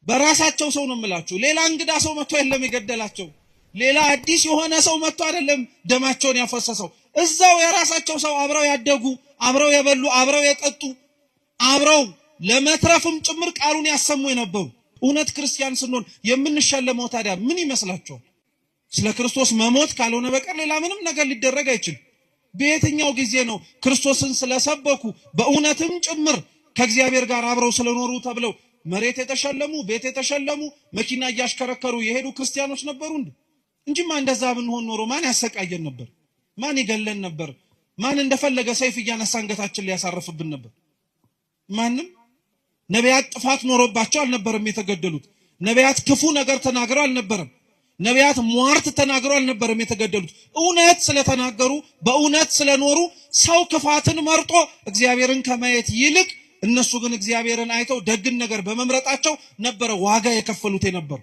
በራሳቸው ሰው ነው የምላችሁ። ሌላ እንግዳ ሰው መጥቶ አይደለም የገደላቸው። ሌላ አዲስ የሆነ ሰው መጥቶ አይደለም ደማቸውን ያፈሰሰው። እዛው የራሳቸው ሰው አብረው ያደጉ፣ አብረው የበሉ፣ አብረው የጠጡ፣ አብረው ለመትረፍም ጭምር ቃሉን ያሰሙ የነበሩ። እውነት ክርስቲያን ስንሆን የምንሸለመው ታዲያ ምን ይመስላችኋል? ስለ ክርስቶስ መሞት ካልሆነ በቀር ሌላ ምንም ነገር ሊደረግ አይችልም። በየትኛው ጊዜ ነው ክርስቶስን ስለሰበኩ በእውነትም ጭምር ከእግዚአብሔር ጋር አብረው ስለኖሩ ተብለው መሬት የተሸለሙ፣ ቤት የተሸለሙ፣ መኪና እያሽከረከሩ የሄዱ ክርስቲያኖች ነበሩ እንጂማ እንደዛ ብንሆን ኖሮ ማን ያሰቃየን ነበር? ማን ይገለን ነበር? ማን እንደፈለገ ሰይፍ እያነሳ አንገታችን ሊያሳርፍብን ነበር? ማንም። ነቢያት ጥፋት ኖሮባቸው አልነበረም የተገደሉት። ነቢያት ክፉ ነገር ተናግረው አልነበረም። ነቢያት ሟርት ተናግረው አልነበረም የተገደሉት። እውነት ስለተናገሩ በእውነት ስለኖሩ ሰው ክፋትን መርጦ እግዚአብሔርን ከማየት ይልቅ እነሱ ግን እግዚአብሔርን አይተው ደግን ነገር በመምረጣቸው ነበረ ዋጋ የከፈሉት የነበሩ።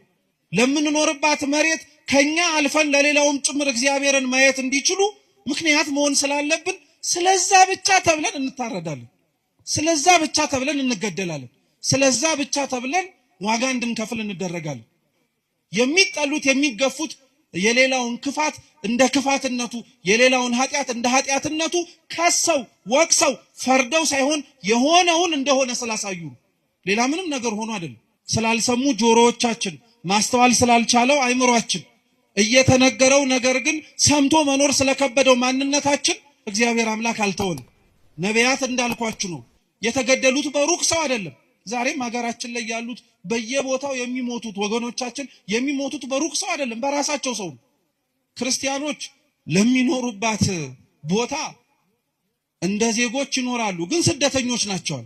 ለምንኖርባት መሬት ከኛ አልፈን ለሌላውም ጭምር እግዚአብሔርን ማየት እንዲችሉ ምክንያት መሆን ስላለብን ስለዛ ብቻ ተብለን እንታረዳለን። ስለዛ ብቻ ተብለን እንገደላለን። ስለዛ ብቻ ተብለን ዋጋ እንድንከፍል እንደረጋለን። የሚጠሉት የሚገፉት የሌላውን ክፋት እንደ ክፋትነቱ፣ የሌላውን ኃጢአት እንደ ኃጢአትነቱ ከሰው ወቅሰው ፈርደው ሳይሆን የሆነውን እንደሆነ ስላሳዩ፣ ሌላ ምንም ነገር ሆኖ አይደለም። ስላልሰሙ ጆሮዎቻችን፣ ማስተዋል ስላልቻለው አይምሯችን፣ እየተነገረው ነገር ግን ሰምቶ መኖር ስለከበደው ማንነታችን እግዚአብሔር አምላክ አልተወንም። ነቢያት እንዳልኳችሁ ነው የተገደሉት በሩቅ ሰው አይደለም። ዛሬም ሀገራችን ላይ ያሉት በየቦታው የሚሞቱት ወገኖቻችን የሚሞቱት በሩቅ ሰው አይደለም፣ በራሳቸው ሰው ነው። ክርስቲያኖች ለሚኖሩባት ቦታ እንደ ዜጎች ይኖራሉ፣ ግን ስደተኞች ናቸው።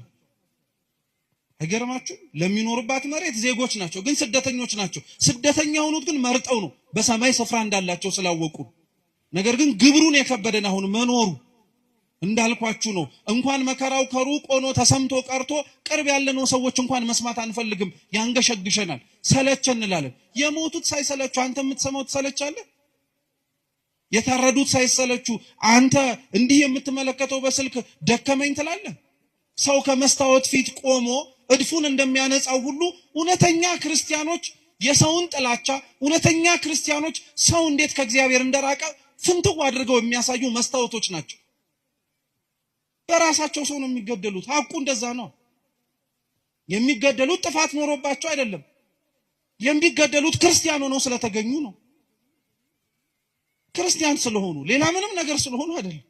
አይገርማችሁ? ለሚኖሩባት መሬት ዜጎች ናቸው፣ ግን ስደተኞች ናቸው። ስደተኛ የሆኑት ግን መርጠው ነው፣ በሰማይ ስፍራ እንዳላቸው ስላወቁ። ነገር ግን ግብሩን የከበደን አሁን መኖሩ እንዳልኳችሁ ነው። እንኳን መከራው ከሩቅ ሆኖ ተሰምቶ ቀርቶ ቅርብ ያለነው ሰዎች እንኳን መስማት አንፈልግም፣ ያንገሸግሸናል፣ ሰለቸን እንላለን። የሞቱት ሳይሰለቹ አንተ የምትሰማው ትሰለቻለህ? የታረዱት ሳይሰለቹ አንተ እንዲህ የምትመለከተው በስልክ ደከመኝ ትላለህ? ሰው ከመስታወት ፊት ቆሞ እድፉን እንደሚያነጻው ሁሉ እውነተኛ ክርስቲያኖች የሰውን ጥላቻ፣ እውነተኛ ክርስቲያኖች ሰው እንዴት ከእግዚአብሔር እንደራቀ ፍንትው አድርገው የሚያሳዩ መስታወቶች ናቸው። በራሳቸው ሰው ነው የሚገደሉት። ሐቁ እንደዛ ነው። የሚገደሉት ጥፋት ኖሮባቸው አይደለም። የሚገደሉት ክርስቲያን ሆነው ስለተገኙ ነው። ክርስቲያን ስለሆኑ፣ ሌላ ምንም ነገር ስለሆኑ አይደለም።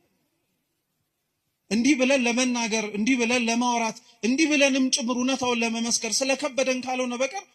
እንዲህ ብለን ለመናገር፣ እንዲህ ብለን ለማውራት፣ እንዲህ ብለንም ጭምር እውነታውን ለመመስከር ስለከበደን ካልሆነ በቀር